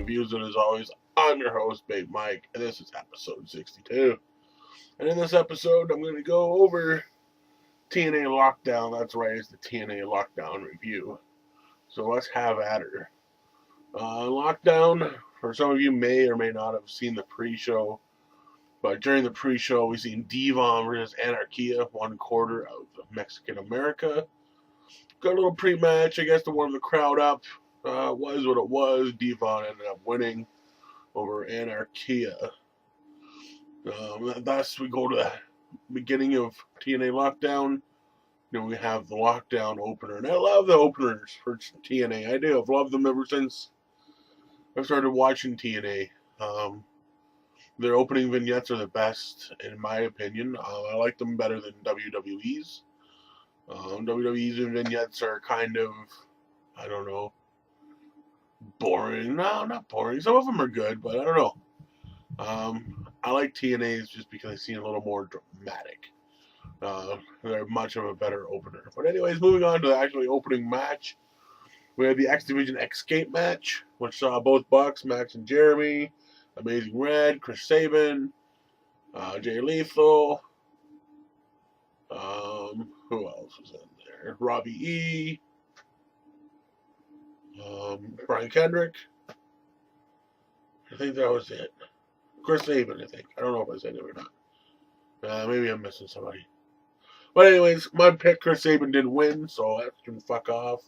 reviews, and as always, I'm your host, Babe Mike, and this is episode 62. And in this episode, I'm going to go over TNA Lockdown. That's right, it's the TNA Lockdown review. So let's have at her. Lockdown, for some of you may or may not have seen the pre-show, but during the pre-show, we seen Devon versus Anarchia, 1/4 of Mexican America. Got a little pre-match, I guess, to warm the crowd up. Was what it was. Devon ended up winning over Anarchia. Thus, we go to the beginning of TNA Lockdown. Then we have the Lockdown opener. And I love the openers for TNA. I do. I've loved them ever since I started watching TNA. Their opening vignettes are the best, in my opinion. I like them better than WWE's. WWE's vignettes are kind of, I don't know, boring. No, not boring. Some of them are good, but I don't know. I like TNA's just because I see a little more dramatic. They're much of a better opener. But anyways, moving on to the actually opening match. We had the X Division Escape match, which saw both Bucks, Max and Jeremy, Amazing Red, Chris Sabin, Jay Lethal. Who else was in there? Robbie E. Brian Kendrick. I think that was it. Chris Sabin, I think. I don't know if I said it or not. Maybe I'm missing somebody. But anyways, my pick, Chris Sabin, didn't win, so that can fuck off.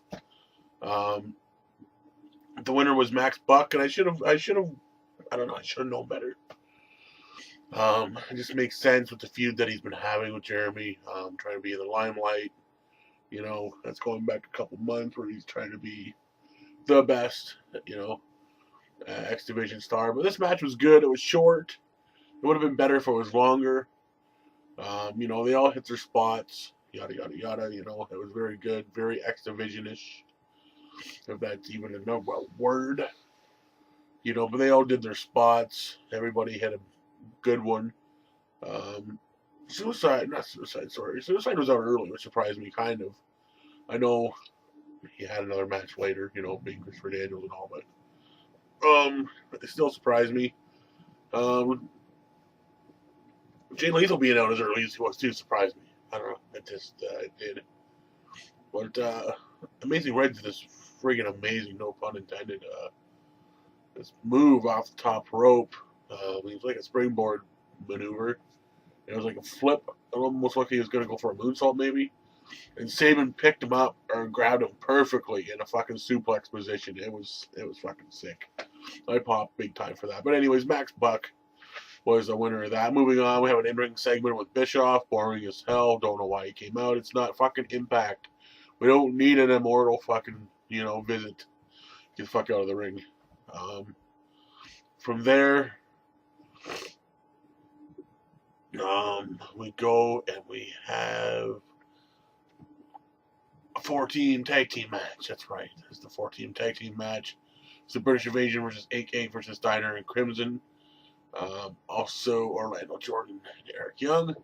The winner was Max Buck, and I should have known better. It just makes sense with the feud that he's been having with Jeremy, trying to be in the limelight. You know, that's going back a couple months where he's trying to be the best, X Division star. But this match was good. It was short. It would have been better if it was longer. They all hit their spots. Yada, yada, yada. It was very good. Very X Division-ish. If that's even a word. But they all did their spots. Everybody had a good one. Suicide was out early, which surprised me, kind of. I know he had another match later, being Christopher Daniels and all, but it still surprised me. Jay Lethal being out as early as he was too surprised me. I don't know. It did. But Amazing Red did this friggin' amazing, no pun intended, this move off the top rope. It was like a springboard maneuver. It was like a flip. It almost looked like he was going to go for a moonsault maybe. And Sabin picked him up or grabbed him perfectly in a fucking suplex position. It was fucking sick. I popped big time for that. But anyways, Max Buck was the winner of that. Moving on, we have an in-ring segment with Bischoff. Boring as hell. Don't know why he came out. It's not fucking Impact. We don't need an immortal fucking, visit. Get the fuck out of the ring. From there, we go and we have a 4-team tag team match. That's right. It's the 4-team tag team match. It's the British Invasion versus 8 versus Steiner and Crimson. Also, Orlando Jordan and Eric Young.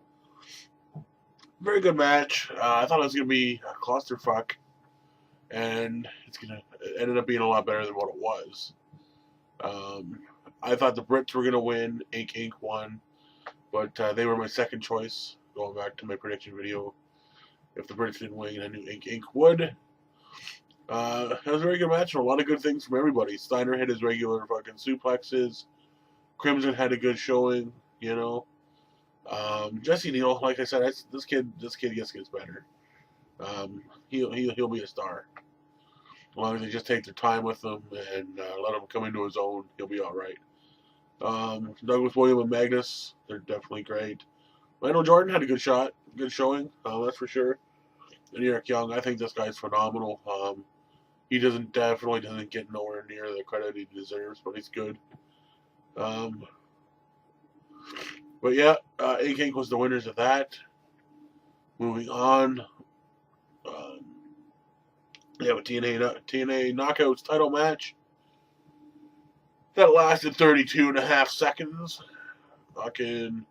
Very good match. I thought it was going to be a clusterfuck. And it ended up being a lot better than what it was. I thought the Brits were going to win. Inc. won. But they were my second choice. Going back to my prediction video. If the Brits didn't win, I knew Inc. would. It was a very good match. A lot of good things from everybody. Steiner hit his regular fucking suplexes. Crimson had a good showing, Jesse Neal, like I said, this kid gets better. He'll be a star. As long as they just take their time with him and let him come into his own, he'll be all right. Douglas William and Magnus, they're definitely great. Lando Jordan had a good showing, that's for sure. And Eric Young, I think this guy's phenomenal. He definitely doesn't get nowhere near the credit he deserves, but he's good. But yeah, Inc. was the winners of that. Moving on, we have a TNA Knockouts title match that lasted 32.5 seconds. Fucking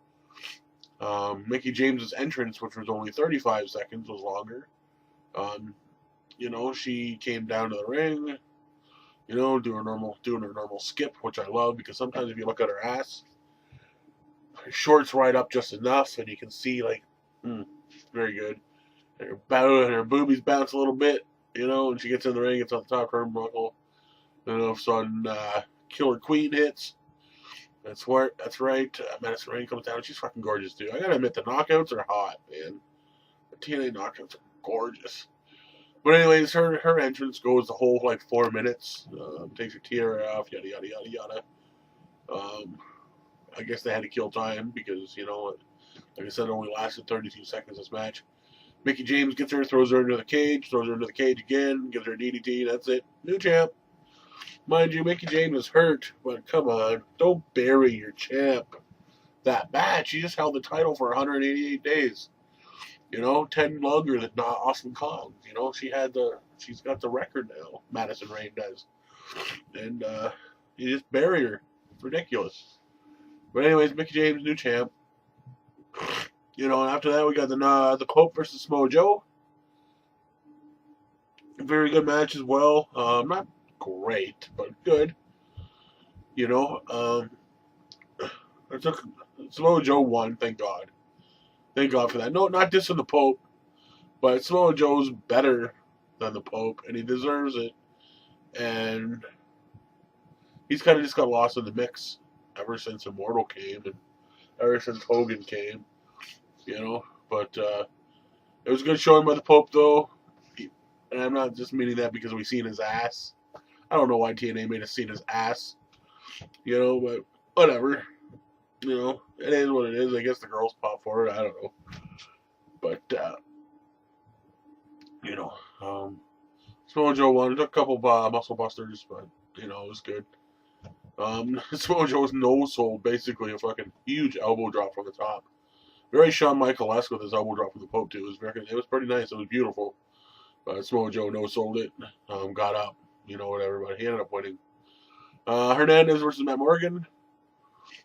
Mickie James's entrance, which was only 35 seconds, was longer. She came down to the ring. You know, doing her normal skip, which I love because sometimes if you look at her ass, her shorts right up just enough, and you can see like, very good. And her boobies bounce a little bit, you know, and she gets in the ring, gets on the top turnbuckle, and all of a sudden, Killer Queen hits. That's right. Madison Rayne comes down. She's fucking gorgeous too. I gotta admit, the knockouts are hot, man. The TNA knockouts are gorgeous. But anyways, her entrance goes the whole like 4 minutes. Takes her tiara off, yada yada yada yada. I guess they had to kill time because like I said, it only lasted 32 seconds this match. Mickie James gets her, throws her into the cage, again, gives her a DDT. That's it. New champ. Mind you, Mickie James is hurt, but come on, don't bury your champ that bad. She just held the title for 188 days. 10 longer than Austin Kong. She's got the record now. Madison Rayne does, and you just bury her. It's ridiculous. But anyways, Mickie James, new champ. And after that we got the Pope versus Samoa Joe. Very good match as well. Not great, but good. I took Samoa Joe won. Thank God. Thank God for that. No, not dissing the Pope, but Samoa Joe's better than the Pope, and he deserves it. And he's kind of just got lost in the mix ever since Immortal came and ever since Hogan came, But it was a good showing by the Pope, though. And I'm not just meaning that because we seen his ass. I don't know why TNA made us see his ass, but whatever. It is what it is. I guess the girls pop for it. I don't know. But, Samoa Joe won. It took a couple muscle busters, but, it was good. Samoa Joe's no-sold, basically a fucking huge elbow drop from the top. Very Shawn Michaels-esque with his elbow drop from the Pope, too. It was pretty nice. It was beautiful. But Samoa Joe no-sold it. Got up. Whatever. But he ended up winning. Hernandez versus Matt Morgan.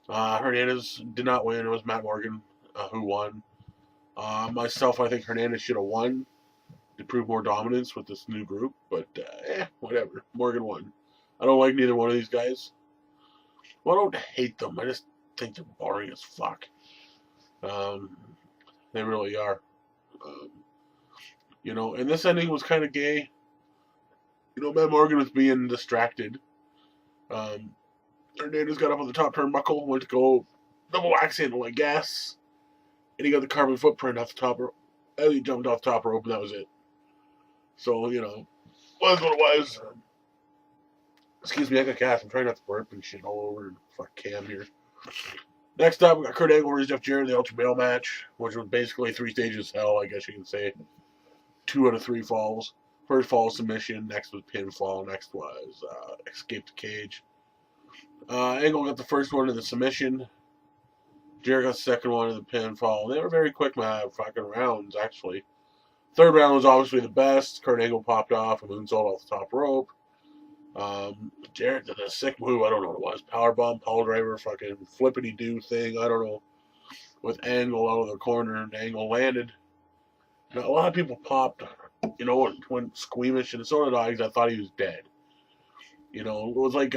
Hernandez did not win. It was Matt Morgan who won. Myself, I think Hernandez should have won to prove more dominance with this new group. But, whatever. Morgan won. I don't like neither one of these guys. Well, I don't hate them. I just think they're boring as fuck. They really are. And this ending was kind of gay. Matt Morgan was being distracted. Hernandez got up on the top turnbuckle, went to go double axe handle, I guess. And he got the carbon footprint off the top rope. As he jumped off the top rope, and that was it. So, was what it was. Excuse me, I got gas. I'm trying not to burp and shit all over and fuck Cam here. Next up, we got Kurt Angle versus Jeff Jarrett in the Ultra Male match, which was basically 3 stages of hell, I guess you can say. 2 out of 3 falls. First fall submission, next was pinfall, next was escape the cage. Angle got the first one in the submission. Jarrett got the second one in the pinfall. They were very quick fucking rounds, actually. Third round was obviously the best. Kurt Angle popped off a moonsault off the top rope. Jarrett did a sick move. I don't know what it was. Powerbomb, pile driver, fucking flippity-do thing. I don't know. With Angle out of the corner, and Angle landed. Now, a lot of people popped, went squeamish, and so did I, because I thought he was dead. It was like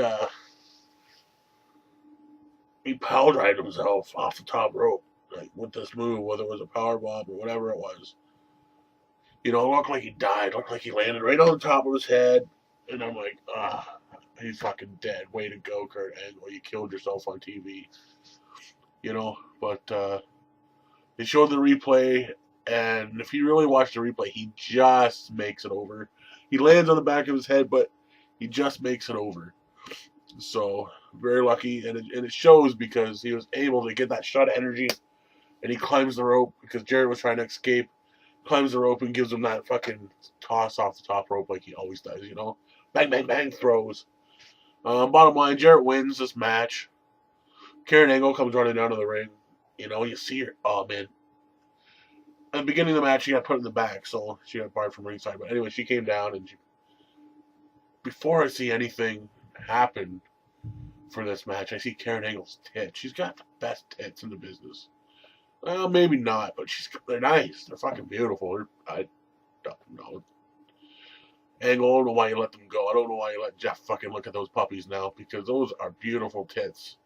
he power drived himself off the top rope, like with this move, whether it was a power bomb or whatever it was. It looked like he died. It looked like he landed right on the top of his head, and I'm like, he's fucking dead. Way to go, Kurt Angle. You killed yourself on TV. But they showed the replay, and if you really watch the replay, he just makes it over. He lands on the back of his head, but he just makes it over. So, very lucky, and it shows because he was able to get that shot of energy, and he climbs the rope because Jarrett was trying to escape, climbs the rope and gives him that fucking toss off the top rope like he always does, Bang, bang, bang, throws. Bottom line, Jarrett wins this match. Karen Angle comes running down to the ring. You see her. Oh, man. At the beginning of the match, she got put in the back, so she got barred from ringside. But anyway, she came down, and before I see anything happen for this match, I see Karen Angle's tits. She's got the best tits in the business. Well, maybe not, but they're nice. They're fucking beautiful. I don't know. Angle, I don't know why you let them go. I don't know why you let Jeff fucking look at those puppies now, because those are beautiful tits.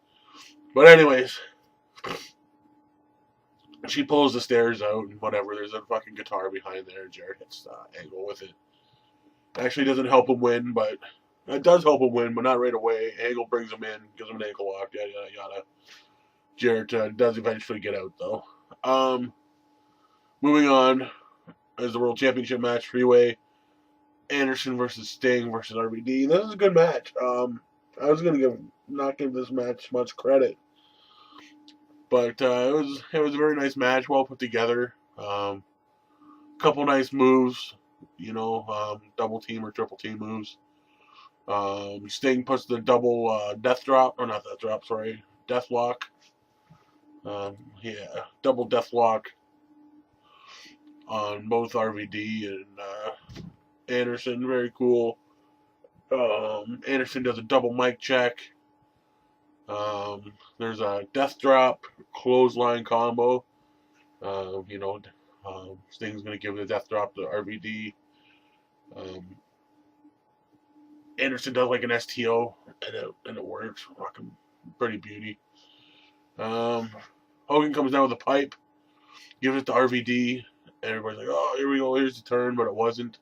But anyways, she pulls the stairs out and whatever. There's a fucking guitar behind there. Jarrett hits Angle with it. Actually doesn't help him win, but it does help him win, but not right away. Angle brings him in, gives him an ankle lock, yada yada yada. Jarrett does eventually get out though. Moving on is the World Championship match, three-way. Anderson versus Sting versus RVD. This is a good match. I was gonna not give this match much credit, but it was a very nice match, well put together. Couple nice moves, double team or triple team moves. Sting puts the double death drop, or not death drop, sorry, death lock. Double death lock on both RVD and Anderson. Very cool. Anderson does a double mic check. There's a death drop, clothesline combo. Sting's going to give the death drop to RVD. Anderson does like an STO, and it works. Fucking pretty beauty. Hogan comes down with a pipe, gives it to RVD. Everybody's like, oh, here we go, here's the turn, but it wasn't.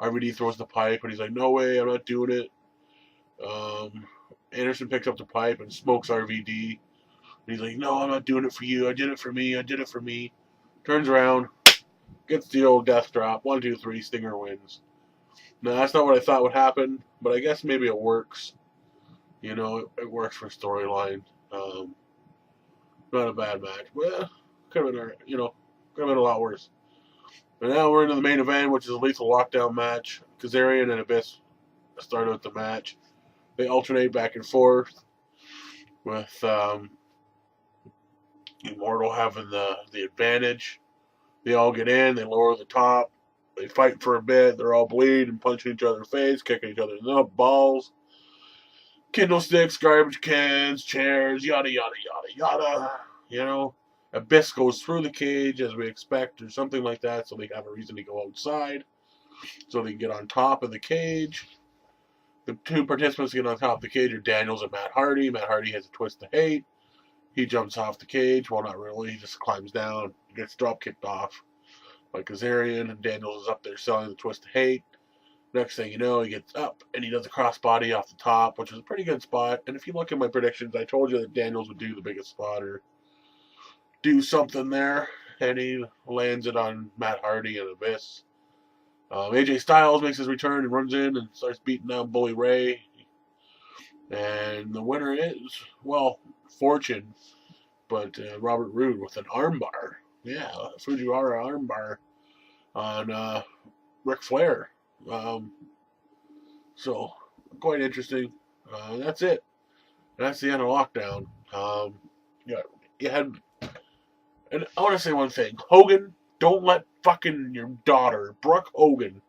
RVD throws the pipe, and he's like, no way, I'm not doing it. Anderson picks up the pipe and smokes RVD. And he's like, no, I'm not doing it for you. I did it for me. I did it for me. Turns around, gets the old death drop. 1, 2, 3, Stinger wins. Now, that's not what I thought would happen, but I guess maybe it works. It works for storyline. Not a bad match. Well, could have been a lot worse. But now we're into the main event, which is a lethal lockdown match. Kazarian and Abyss start out the match. They alternate back and forth with Immortal having the advantage. They all get in, they lower the top, they fight for a bit, they're all bleeding, punching each other in the face, kicking each other in the balls, candlesticks, garbage cans, chairs, yada yada yada yada. Abyss goes through the cage as we expect, or something like that, so they have a reason to go outside, so they can get on top of the cage. The two participants get on top of the cage are Daniels and Matt Hardy. Matt Hardy has a twist of hate. He jumps off the cage. Well, not really. He just climbs down, gets drop kicked off by Kazarian, and Daniels is up there selling the twist of hate. Next thing you know, he gets up and he does a crossbody off the top, which is a pretty good spot. And if you look at my predictions, I told you that Daniels would do the biggest spot or do something there, and he lands it on Matt Hardy and Abyss. AJ Styles makes his return and runs in and starts beating down Bully Ray. And the winner is, well, Fortune, but Robert Roode with an armbar. Yeah, Fujiwara armbar on Ric Flair. So, quite interesting. That's it. That's the end of Lockdown. You had... And I want to say one thing. Hogan, don't let fucking your daughter, Brooke Hogan,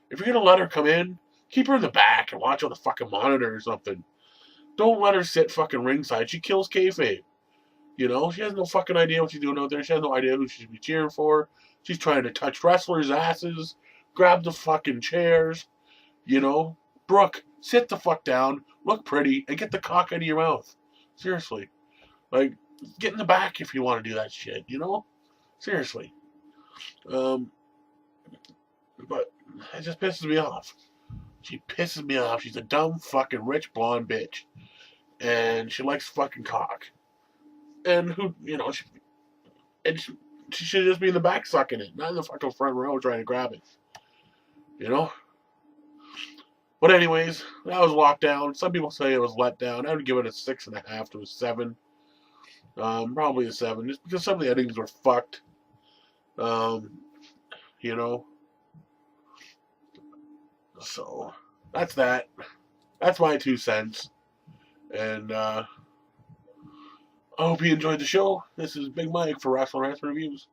if you're going to let her come in, keep her in the back and watch on the fucking monitor or something. Don't let her sit fucking ringside. She kills kayfabe. She has no fucking idea what she's doing out there. She has no idea who she should be cheering for. She's trying to touch wrestlers' asses, grab the fucking chairs. Brooke, sit the fuck down, look pretty, and get the cock out of your mouth. Seriously. Get in the back if you want to do that shit, Seriously. But it just pisses me off. She pisses me off. She's a dumb fucking rich blonde bitch. And she likes fucking cock. And she should just be in the back sucking it, not in the fucking front row trying to grab it. But anyways, that was Lockdown. Some people say it was let down. I would give it a 6.5 to a 7. Probably a 7, just because some of the endings were fucked. So that's that. That's my 2 cents. And I hope you enjoyed the show. This is Big Mike for Wrestling Rants Reviews.